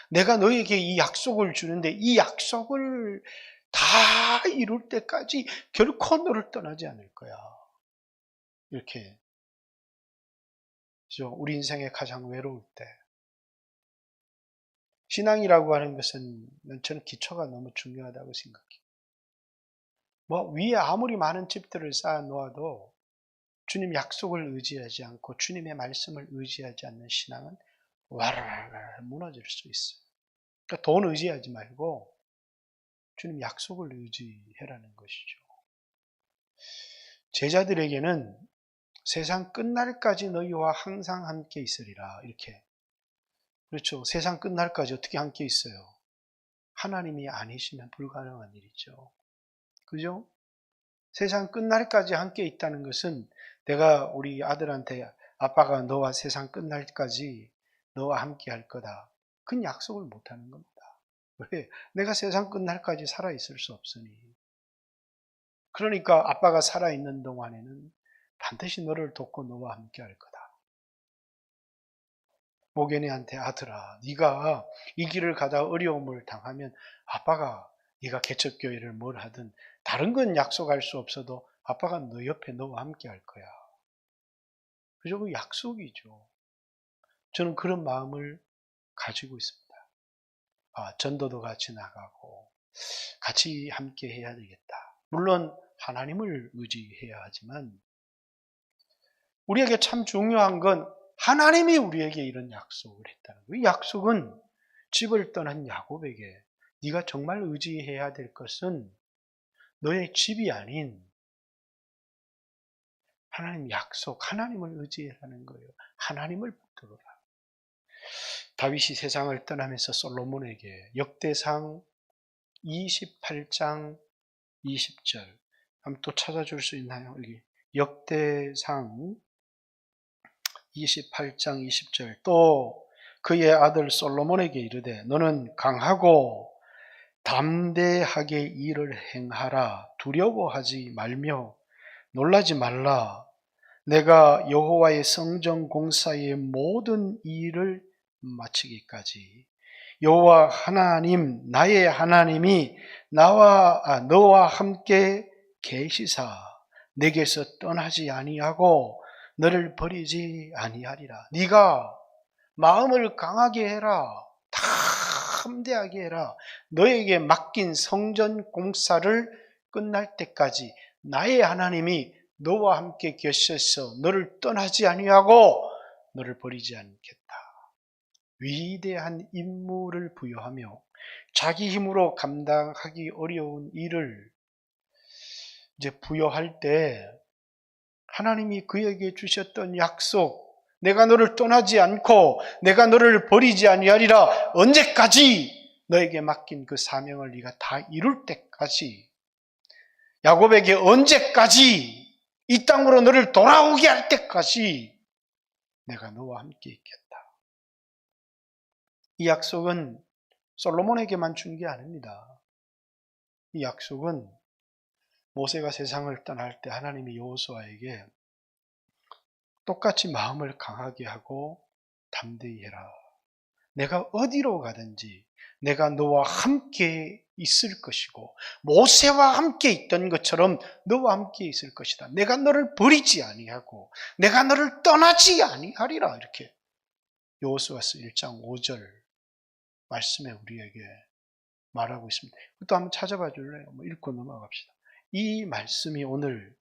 내가 너에게 이 약속을 주는데 이 약속을 다 이룰 때까지 결코 너를 떠나지 않을 거야. 이렇게 우리 인생의 가장 외로울 때 신앙이라고 하는 것은 저는 기초가 너무 중요하다고 생각해요. 위에 아무리 많은 집들을 쌓아 놓아도 주님 약속을 의지하지 않고 주님의 말씀을 의지하지 않는 신앙은 와르르 무너질 수 있어요. 그러니까 돈 의지하지 말고 주님 약속을 의지해라는 것이죠. 제자들에게는 세상 끝날까지 너희와 항상 함께 있으리라. 이렇게. 그렇죠. 세상 끝날까지 어떻게 함께 있어요? 하나님이 아니시면 불가능한 일이죠. 그죠? 세상 끝날까지 함께 있다는 것은 내가 우리 아들한테 아빠가 너와 세상 끝날까지 너와 함께 할 거다. 그건 약속을 못 하는 겁니다. 왜? 내가 세상 끝날까지 살아있을 수 없으니. 그러니까 아빠가 살아있는 동안에는 반드시 너를 돕고 너와 함께 할 거다. 모견이한테 아들아, 네가 이 길을 가다 어려움을 당하면 아빠가 네가 개척교회를 뭘 하든 다른 건 약속할 수 없어도 아빠가 너 옆에 너와 함께 할 거야. 그죠? 그 약속이죠. 저는 그런 마음을 가지고 있습니다. 전도도 같이 나가고 같이 함께 해야 되겠다. 물론 하나님을 의지해야 하지만 우리에게 참 중요한 건 하나님이 우리에게 이런 약속을 했다는 거예요. 이 약속은 집을 떠난 야곱에게 네가 정말 의지해야 될 것은 너의 집이 아닌 하나님 약속, 하나님을 의지하는 거예요. 하나님을 붙들어라. 다윗이 세상을 떠나면서 솔로몬에게 역대상 28장 20절 한번 또 찾아줄 수 있나요? 여기 역대상 28장 20절 또 그의 아들 솔로몬에게 이르되 너는 강하고 담대하게 일을 행하라. 두려워하지 말며 놀라지 말라. 내가 여호와의 성전 공사의 모든 일을 마치기까지 여호와 하나님 나의 하나님이 너와 함께 계시사 내게서 떠나지 아니하고 너를 버리지 아니하리라. 네가 마음을 강하게 해라. 담대하게 해라. 너에게 맡긴 성전 공사를 끝날 때까지 나의 하나님이 너와 함께 계셔서 너를 떠나지 아니하고 너를 버리지 않겠다. 위대한 임무를 부여하며 자기 힘으로 감당하기 어려운 일을 이제 부여할 때 하나님이 그에게 주셨던 약속, 내가 너를 떠나지 않고 내가 너를 버리지 아니하리라. 언제까지? 너에게 맡긴 그 사명을 네가 다 이룰 때까지. 야곱에게 언제까지? 이 땅으로 너를 돌아오게 할 때까지 내가 너와 함께 있겠다. 이 약속은 솔로몬에게만 준 게 아닙니다. 이 약속은 모세가 세상을 떠날 때 하나님이 여호수아에게 똑같이 마음을 강하게 하고 담대히 해라. 내가 어디로 가든지 내가 너와 함께 있을 것이고 모세와 함께 있던 것처럼 너와 함께 있을 것이다. 내가 너를 버리지 아니하고 내가 너를 떠나지 아니하리라. 이렇게 여호수아서 1장 5절 말씀에 우리에게 말하고 있습니다. 또 한번 찾아봐 줄래요? 읽고 넘어갑시다. 이 말씀이 오늘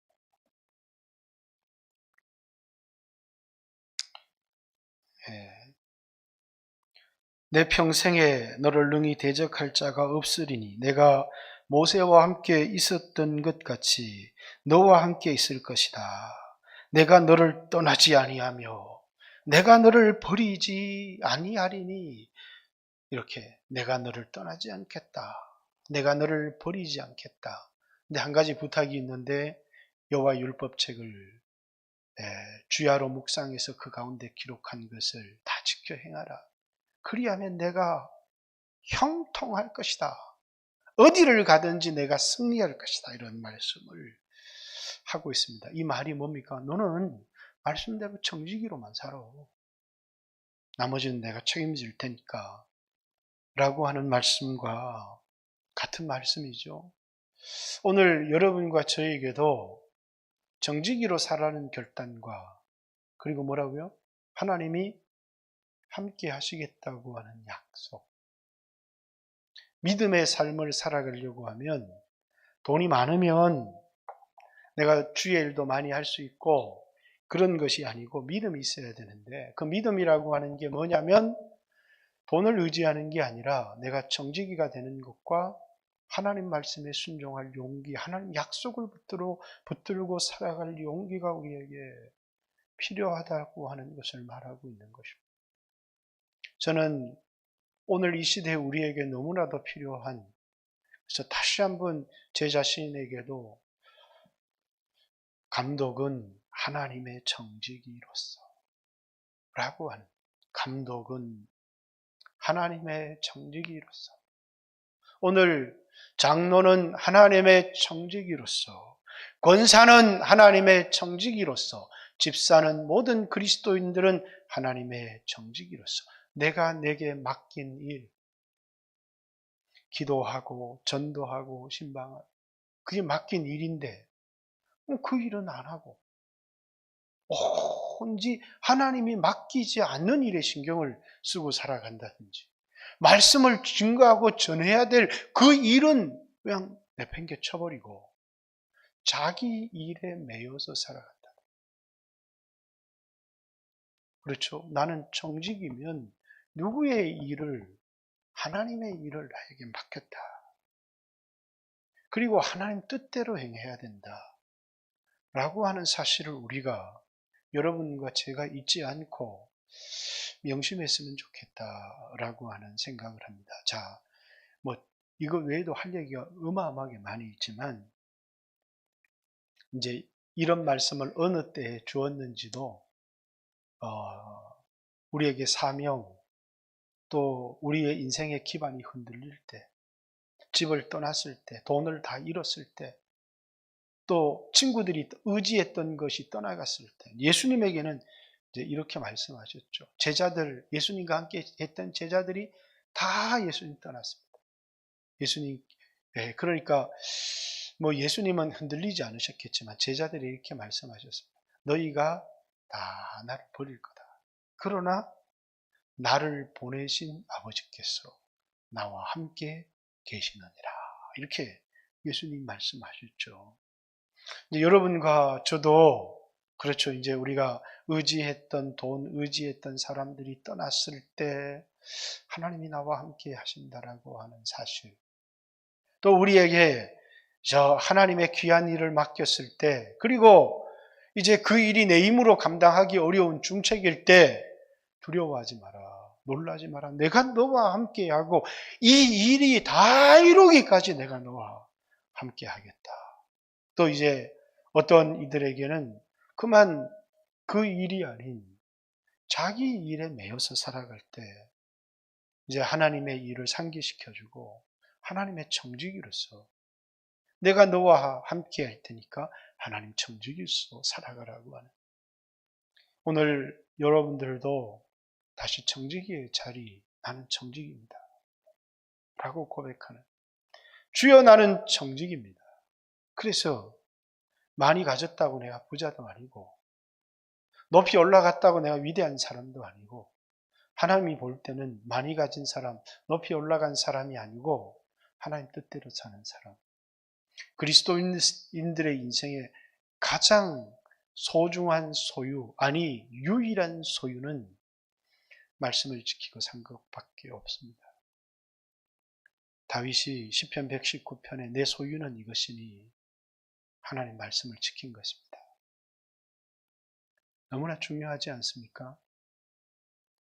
내 평생에 너를 능히 대적할 자가 없으리니 내가 모세와 함께 있었던 것 같이 너와 함께 있을 것이다. 내가 너를 떠나지 아니하며 내가 너를 버리지 아니하리니 이렇게 내가 너를 떠나지 않겠다. 내가 너를 버리지 않겠다. 근데 한 가지 부탁이 있는데 여호와 율법책을 주야로 묵상해서 그 가운데 기록한 것을 다 지켜 행하라. 그리하면 내가 형통할 것이다. 어디를 가든지 내가 승리할 것이다. 이런 말씀을 하고 있습니다. 이 말이 뭡니까? 너는 말씀대로 정직이로만 살아. 나머지는 내가 책임질 테니까. 라고 하는 말씀과 같은 말씀이죠. 오늘 여러분과 저에게도 정직이로 살아가는 결단과 그리고 뭐라고요? 하나님이 함께 하시겠다고 하는 약속. 믿음의 삶을 살아가려고 하면 돈이 많으면 내가 주의 일도 많이 할 수 있고 그런 것이 아니고 믿음이 있어야 되는데 그 믿음이라고 하는 게 뭐냐면 돈을 의지하는 게 아니라 내가 정직이가 되는 것과 하나님 말씀에 순종할 용기, 하나님 약속을 붙들고 살아갈 용기가 우리에게 필요하다고 하는 것을 말하고 있는 것입니다. 저는 오늘 이 시대에 우리에게 너무나도 필요한, 그래서 다시 한번 제 자신에게도 감독은 하나님의 정직이로서 라고 하는, 감독은 하나님의 정직이로서, 오늘 장로는 하나님의 정직이로서, 권사는 하나님의 정직이로서, 집사는 모든 그리스도인들은 하나님의 정직이로서 내게 맡긴 일, 기도하고 전도하고 신방하고 그게 맡긴 일인데 그 일은 안 하고 온지 하나님이 맡기지 않는 일에 신경을 쓰고 살아간다든지 말씀을 증거하고 전해야 될 그 일은 그냥 내팽개 쳐버리고 자기 일에 매여서 살아간다. 그렇죠? 나는 정직이면 누구의 일을, 하나님의 일을 나에게 맡겼다. 그리고 하나님 뜻대로 행해야 된다. 라고 하는 사실을 우리가, 여러분과 제가 잊지 않고 명심했으면 좋겠다라고 하는 생각을 합니다. 자, 이거 외에도 할 얘기가 어마어마하게 많이 있지만, 이제 이런 말씀을 어느 때에 주었는지도, 우리에게 사명, 또 우리의 인생의 기반이 흔들릴 때, 집을 떠났을 때, 돈을 다 잃었을 때, 또 친구들이 의지했던 것이 떠나갔을 때, 예수님에게는 이제 이렇게 말씀하셨죠. 제자들, 예수님과 함께 했던 제자들이 다 예수님 떠났습니다. 예수님, 그러니까 예수님은 흔들리지 않으셨겠지만 제자들이 이렇게 말씀하셨습니다. 너희가 다 나를 버릴 거다. 그러나 나를 보내신 아버지께서 나와 함께 계시느니라. 이렇게 예수님 말씀하셨죠. 여러분과 저도 그렇죠. 이제 우리가 의지했던 돈, 의지했던 사람들이 떠났을 때 하나님이 나와 함께 하신다라고 하는 사실. 또 우리에게 저 하나님의 귀한 일을 맡겼을 때, 그리고 이제 그 일이 내 힘으로 감당하기 어려운 중책일 때 두려워하지 마라. 놀라지 마라. 내가 너와 함께하고 이 일이 다 이루기까지 내가 너와 함께하겠다. 또 이제 어떤 이들에게는 그만 그 일이 아닌 자기 일에 매여서 살아갈 때 이제 하나님의 일을 상기시켜주고 하나님의 정직이로서 내가 너와 함께 할 테니까 하나님 정직이로서 살아가라고 하는, 오늘 여러분들도 다시 정직의 자리, 나는 정직입니다 라고 고백하는, 주여 나는 정직입니다. 그래서 많이 가졌다고 내가 부자도 아니고 높이 올라갔다고 내가 위대한 사람도 아니고, 하나님이 볼 때는 많이 가진 사람, 높이 올라간 사람이 아니고 하나님 뜻대로 사는 사람, 그리스도인들의 인생의 가장 소중한 소유, 아니 유일한 소유는 말씀을 지키고 산 것밖에 없습니다. 다윗이 시편 119편에 내 소유는 이것이니 하나님 말씀을 지킨 것입니다. 너무나 중요하지 않습니까?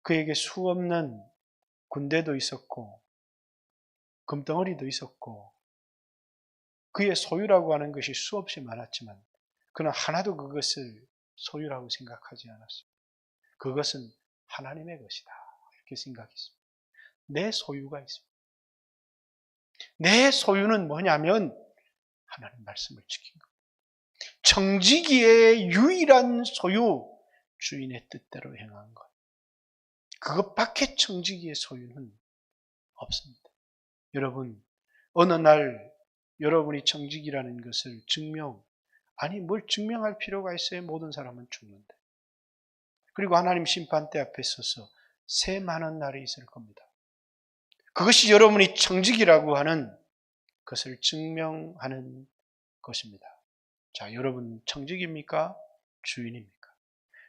그에게 수없는 군대도 있었고 금덩어리도 있었고 그의 소유라고 하는 것이 수없이 많았지만 그는 하나도 그것을 소유라고 생각하지 않았습니다. 그것은 하나님의 것이다 이렇게 생각했습니다. 내 소유가 있습니다. 내 소유는 뭐냐면 하나님 말씀을 지킨 것. 청지기의 유일한 소유, 주인의 뜻대로 행한 것. 그것밖에 청지기의 소유는 없습니다. 여러분, 어느 날 여러분이 청지기라는 것을 뭘 증명할 필요가 있어요? 모든 사람은 죽는데. 그리고 하나님 심판대 앞에 서서 새 많은 날이 있을 겁니다. 그것이 여러분이 청지기라고 하는 것을 증명하는 것입니다. 자, 여러분 청지기입니까? 주인입니까?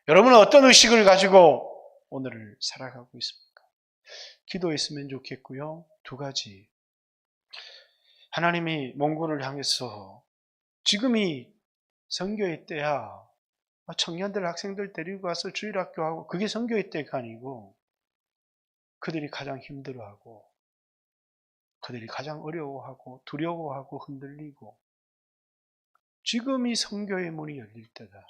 여러분은 어떤 의식을 가지고 오늘을 살아가고 있습니까? 기도했으면 좋겠고요. 두 가지. 하나님이 몽골을 향해서 지금이 선교의 때야. 청년들, 학생들 데리고 가서 주일학교하고 그게 선교의 때가 아니고 그들이 가장 힘들어하고 그들이 가장 어려워하고 두려워하고 흔들리고 지금이 선교의 문이 열릴 때다.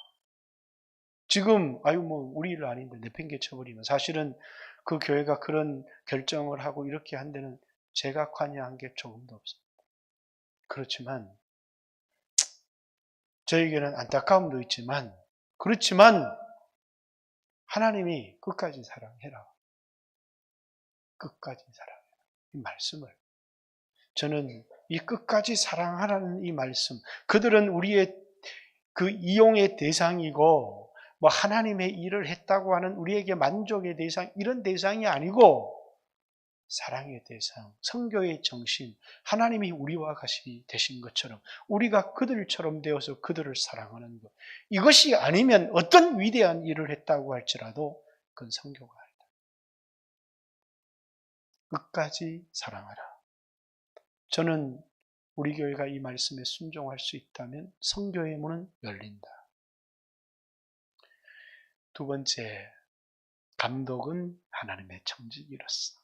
지금 우리 일 아닌데 내팽개쳐버리면 사실은 그 교회가 그런 결정을 하고 이렇게 한 데는 제가 관여한 게 조금도 없습니다. 그렇지만 저에게는 안타까움도 있지만 그렇지만 하나님이 끝까지 사랑해라. 끝까지 사랑해라. 이 말씀을 저는 이 끝까지 사랑하라는 이 말씀, 그들은 우리의 그 이용의 대상이고 하나님의 일을 했다고 하는 우리에게 만족의 대상, 이런 대상이 아니고 사랑의 대상, 선교의 정신, 하나님이 우리와 같이 되신 것처럼 우리가 그들처럼 되어서 그들을 사랑하는 것, 이것이 아니면 어떤 위대한 일을 했다고 할지라도 그건 선교가 아니다. 끝까지 사랑하라. 저는 우리 교회가 이 말씀에 순종할 수 있다면 선교의 문은 열린다. 두 번째, 감독은 하나님의 청지기로서,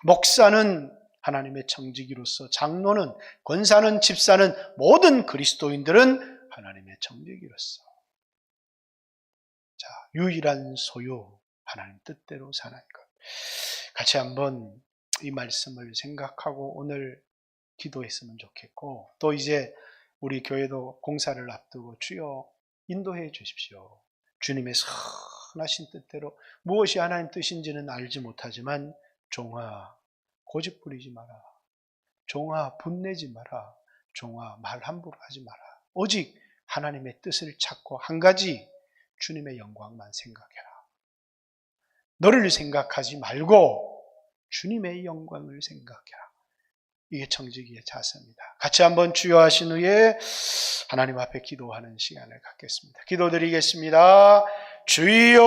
목사는 하나님의 청지기로서, 장로는, 권사는, 집사는, 모든 그리스도인들은 하나님의 청지기로서, 자, 유일한 소유, 하나님 뜻대로 사는 것. 같이 한번 이 말씀을 생각하고 오늘 기도했으면 좋겠고, 또 이제 우리 교회도 공사를 앞두고 주여 인도해 주십시오. 주님의 선하신 뜻대로 무엇이 하나님 뜻인지는 알지 못하지만 종아 고집 부리지 마라. 종아 분내지 마라. 종아 말 함부로 하지 마라. 오직 하나님의 뜻을 찾고 한 가지, 주님의 영광만 생각해라. 너를 생각하지 말고 주님의 영광을 생각해라. 이게 청지기의 자세입니다. 같이 한번 주여 하신 후에 하나님 앞에 기도하는 시간을 갖겠습니다. 기도드리겠습니다. 주여